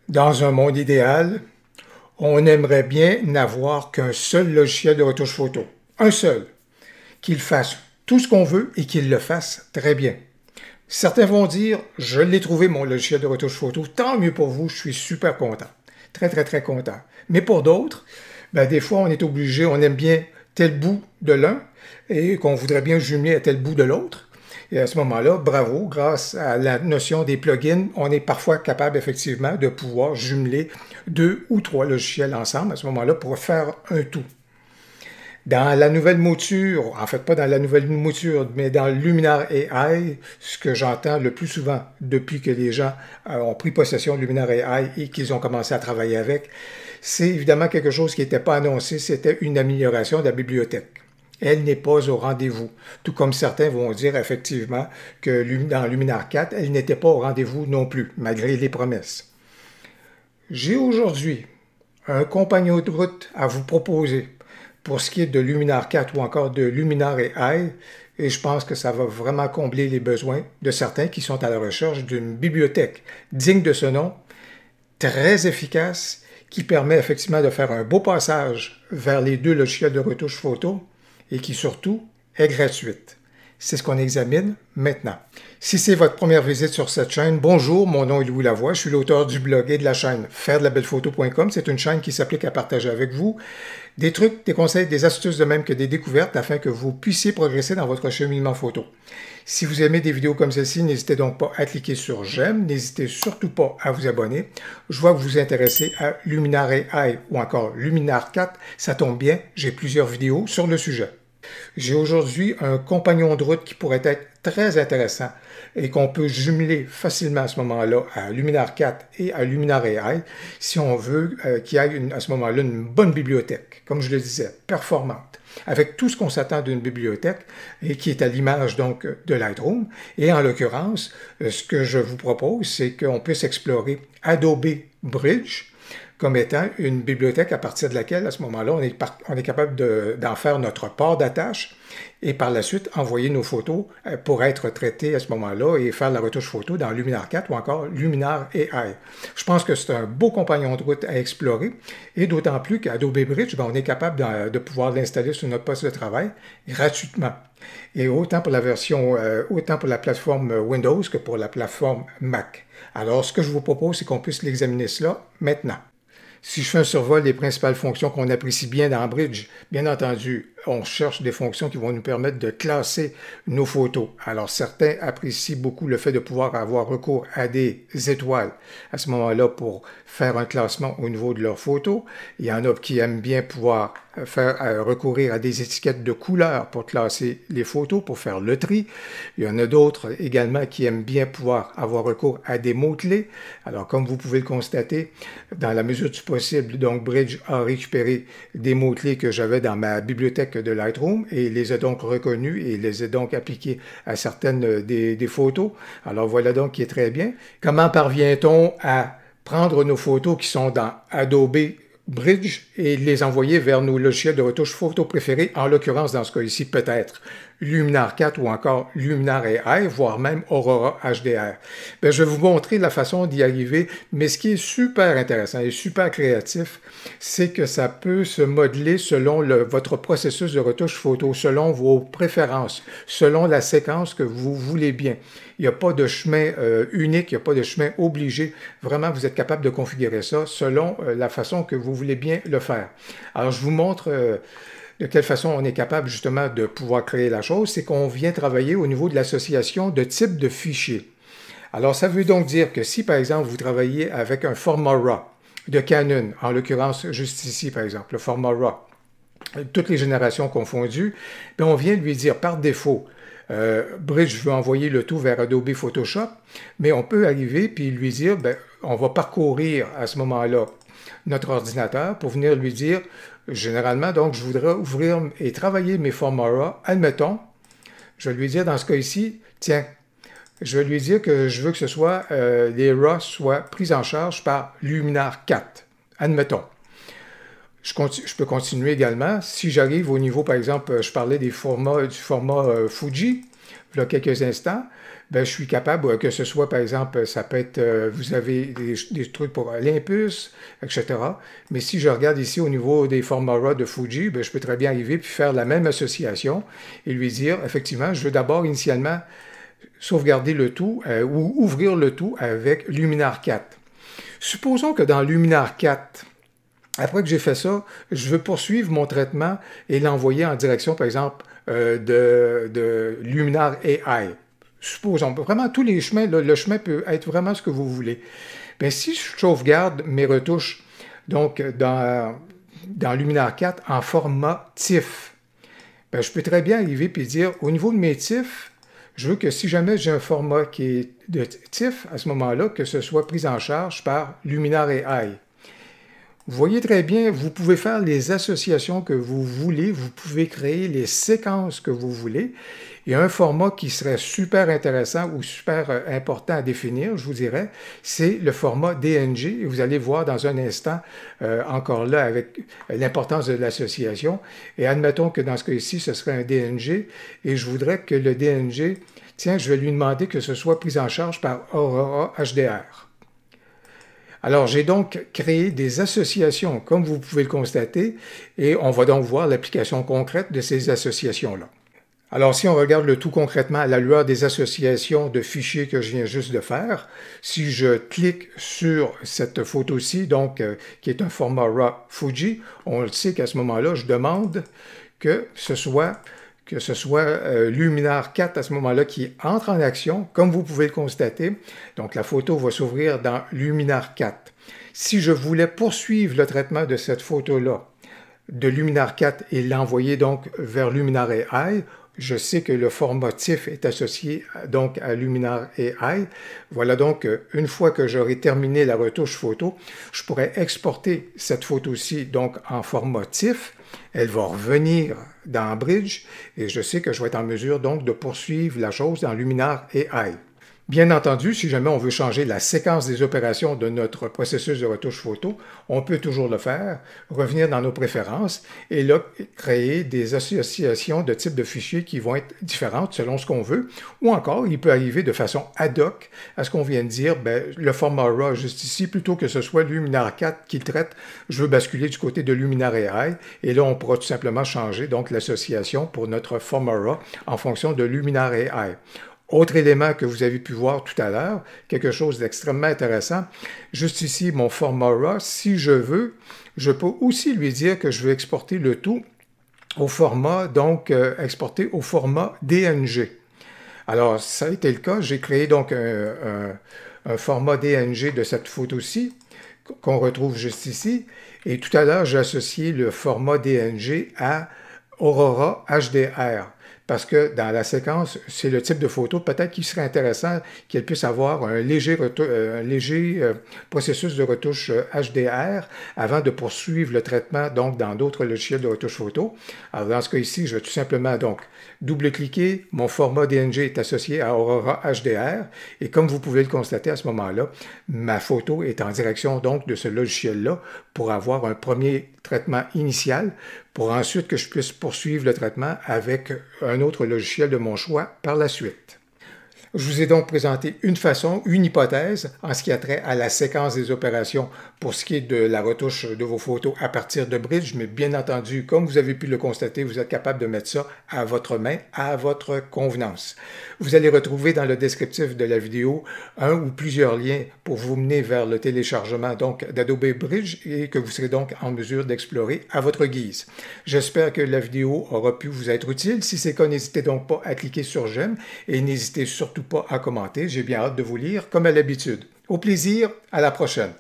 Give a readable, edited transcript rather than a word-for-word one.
Dans un monde idéal, on aimerait bien n'avoir qu'un seul logiciel de retouche photo. Un seul. Qu'il fasse tout ce qu'on veut et qu'il le fasse très bien. Certains vont dire, je l'ai trouvé mon logiciel de retouche photo, tant mieux pour vous, je suis super content. Très, très, très content. Mais pour d'autres, des fois, on est obligé, on aime bien tel bout de l'un et qu'on voudrait bien jumeler à tel bout de l'autre. Et à ce moment-là, bravo, grâce à la notion des plugins, on est parfois capable effectivement de pouvoir jumeler 2 ou 3 logiciels ensemble à ce moment-là pour faire un tout. Dans la nouvelle mouture, en fait pas dans la nouvelle mouture, mais dans Luminar AI, ce que j'entends le plus souvent depuis que les gens ont pris possession de Luminar AI et qu'ils ont commencé à travailler avec, c'est évidemment quelque chose qui n'était pas annoncé, c'était une amélioration de la bibliothèque. Elle n'est pas au rendez-vous. Tout comme certains vont dire effectivement que dans Luminar 4, elle n'était pas au rendez-vous non plus, malgré les promesses. J'ai aujourd'hui un compagnon de route à vous proposer pour ce qui est de Luminar 4 ou encore de Luminar AI, et je pense que ça va vraiment combler les besoins de certains qui sont à la recherche d'une bibliothèque digne de ce nom, très efficace, qui permet effectivement de faire un beau passage vers les 2 logiciels de retouche photo et qui surtout est gratuite. C'est ce qu'on examine maintenant. Si c'est votre première visite sur cette chaîne, bonjour, mon nom est Louis Lavoie, je suis l'auteur du blog et de la chaîne fairedelabelephoto.com. C'est une chaîne qui s'applique à partager avec vous des trucs, des conseils, des astuces de même que des découvertes afin que vous puissiez progresser dans votre cheminement photo. Si vous aimez des vidéos comme celle-ci, n'hésitez donc pas à cliquer sur j'aime, n'hésitez surtout pas à vous abonner. Je vois que vous vous intéressez à Luminar AI ou encore Luminar 4, ça tombe bien, j'ai plusieurs vidéos sur le sujet. J'ai aujourd'hui un compagnon de route qui pourrait être très intéressant et qu'on peut jumeler facilement à ce moment-là à Luminar 4 et à Luminar AI si on veut qu'il y ait à ce moment-là une bonne bibliothèque, comme je le disais, performante, avec tout ce qu'on s'attend d'une bibliothèque et qui est à l'image donc de Lightroom. Et en l'occurrence, ce que je vous propose, c'est qu'on puisse explorer Adobe Bridge comme étant une bibliothèque à partir de laquelle, à ce moment-là, on est capable d'en faire notre port d'attache et par la suite envoyer nos photos pour être traitées à ce moment-là et faire la retouche photo dans Luminar 4 ou encore Luminar AI. Je pense que c'est un beau compagnon de route à explorer et d'autant plus qu'Adobe Bridge, on est capable de pouvoir l'installer sur notre poste de travail gratuitement. Et autant pour la version, autant pour la plateforme Windows que pour la plateforme Mac. Alors, ce que je vous propose, c'est qu'on puisse l'examiner cela maintenant. Si je fais un survol des principales fonctions qu'on apprécie bien dans Bridge, bien entendu, on cherche des fonctions qui vont nous permettre de classer nos photos. Alors, certains apprécient beaucoup le fait de pouvoir avoir recours à des étoiles à ce moment-là pour faire un classement au niveau de leurs photos. Il y en a qui aiment bien pouvoir recourir à des étiquettes de couleurs pour classer les photos, pour faire le tri. Il y en a d'autres également qui aiment bien pouvoir avoir recours à des mots-clés. Alors, comme vous pouvez le constater, dans la mesure du possible, donc Bridge a récupéré des mots-clés que j'avais dans ma bibliothèque de Lightroom et les a donc reconnus et les a donc appliqués à certaines des photos. Alors, voilà donc qui est très bien. Comment parvient-on à prendre nos photos qui sont dans Adobe Bridge et les envoyer vers nos logiciels de retouche photo préférés, en l'occurrence dans ce cas ici peut-être Luminar 4 ou encore Luminar AI, voire même Aurora HDR. Je vais vous montrer la façon d'y arriver, mais ce qui est super intéressant et super créatif, c'est que ça peut se modeler selon votre processus de retouche photo, selon vos préférences, selon la séquence que vous voulez bien. Il n'y a pas de chemin unique, il n'y a pas de chemin obligé. Vraiment, vous êtes capable de configurer ça selon la façon que vous voulez bien le faire. Alors, je vous montre de quelle façon on est capable justement de pouvoir créer la chose. C'est qu'on vient travailler au niveau de l'association de type de fichiers. Alors, ça veut donc dire que si, par exemple, vous travaillez avec un format RAW de Canon, en l'occurrence, juste ici, par exemple, le format RAW, toutes les générations confondues, on vient lui dire par défaut, Bridge veut envoyer le tout vers Adobe Photoshop, mais on peut arriver puis lui dire, on va parcourir à ce moment-là notre ordinateur pour venir lui dire, généralement, donc, je voudrais ouvrir et travailler mes formats RAW. Admettons, je vais lui dire dans ce cas ici, tiens, je vais lui dire que je veux que ce soit, les RAW soient pris en charge par Luminar 4. Admettons. Je peux continuer également. Si j'arrive au niveau, par exemple, je parlais du format Fuji, il y a quelques instants, ben, je suis capable, que ce soit par exemple, ça peut être, vous avez des trucs pour Olympus, etc. Mais si je regarde ici au niveau des formats RAW de Fuji, ben, je peux très bien arriver puis faire la même association et lui dire, effectivement, je veux d'abord initialement sauvegarder le tout ou ouvrir le tout avec Luminar 4. Supposons que dans Luminar 4, après que j'ai fait ça, je veux poursuivre mon traitement et l'envoyer en direction, par exemple, de Luminar AI. Supposons, vraiment tous les chemins, le chemin peut être vraiment ce que vous voulez. Bien, si je sauvegarde mes retouches, donc dans Luminar 4 en format TIFF, bien, je peux très bien arriver et dire, au niveau de mes TIFF, je veux que si jamais j'ai un format qui est de TIFF, à ce moment-là, que ce soit pris en charge par Luminar AI. Vous voyez très bien, vous pouvez faire les associations que vous voulez, vous pouvez créer les séquences que vous voulez. Et un format qui serait super intéressant ou super important à définir, je vous dirais, c'est le format DNG. Et vous allez voir dans un instant, encore là, avec l'importance de l'association. Et admettons que dans ce cas-ci, ce serait un DNG. Et je voudrais que le DNG, tiens, je vais lui demander que ce soit pris en charge par Aurora HDR. Alors, j'ai donc créé des associations, comme vous pouvez le constater, et on va donc voir l'application concrète de ces associations-là. Alors, si on regarde le tout concrètement à la lueur des associations de fichiers que je viens juste de faire, si je clique sur cette photo-ci, donc qui est un format RAW Fuji, on le sait qu'à ce moment-là, je demande que ce soit Luminar 4 à ce moment-là qui entre en action, comme vous pouvez le constater. Donc, la photo va s'ouvrir dans Luminar 4. Si je voulais poursuivre le traitement de cette photo-là, de Luminar 4 et l'envoyer donc vers Luminar AI, je sais que le format TIFF est associé donc à Luminar AI. Voilà donc, une fois que j'aurai terminé la retouche photo, je pourrais exporter cette photo-ci donc en format TIFF. Elle va revenir dans Bridge et je sais que je vais être en mesure donc de poursuivre la chose dans Luminar AI. Bien entendu, si jamais on veut changer la séquence des opérations de notre processus de retouche photo, on peut toujours le faire, revenir dans nos préférences et là, créer des associations de types de fichiers qui vont être différentes selon ce qu'on veut. Ou encore, il peut arriver de façon ad hoc à ce qu'on vient de dire, bien, le format RAW juste ici, plutôt que ce soit Luminar 4 qui le traite, je veux basculer du côté de Luminar AI et là, on pourra tout simplement changer donc l'association pour notre format RAW en fonction de Luminar AI. Autre élément que vous avez pu voir tout à l'heure, quelque chose d'extrêmement intéressant, juste ici, mon format RAW, si je veux, je peux aussi lui dire que je veux exporter le tout au format, donc exporter au format DNG. Alors, ça a été le cas, j'ai créé donc un format DNG de cette photo-ci, qu'on retrouve juste ici, et tout à l'heure, j'ai associé le format DNG à Aurora HDR. Parce que dans la séquence, c'est le type de photo peut-être qu'il serait intéressant qu'elle puisse avoir un léger processus de retouche HDR avant de poursuivre le traitement donc dans d'autres logiciels de retouche photo. Alors dans ce cas ici, je vais tout simplement donc double-cliquer, mon format DNG est associé à Aurora HDR et comme vous pouvez le constater à ce moment-là, ma photo est en direction donc de ce logiciel-là pour avoir un premier traitement initial pour ensuite que je puisse poursuivre le traitement avec un autre logiciel de mon choix par la suite. Je vous ai donc présenté une façon, une hypothèse en ce qui a trait à la séquence des opérations pour ce qui est de la retouche de vos photos à partir de Bridge, mais bien entendu, comme vous avez pu le constater, vous êtes capable de mettre ça à votre main, à votre convenance. Vous allez retrouver dans le descriptif de la vidéo un ou plusieurs liens pour vous mener vers le téléchargement donc d'Adobe Bridge et que vous serez donc en mesure d'explorer à votre guise. J'espère que la vidéo aura pu vous être utile. Si c'est le cas, n'hésitez donc pas à cliquer sur j'aime et n'hésitez surtout pas à commenter. J'ai bien hâte de vous lire comme à l'habitude. Au plaisir, à la prochaine.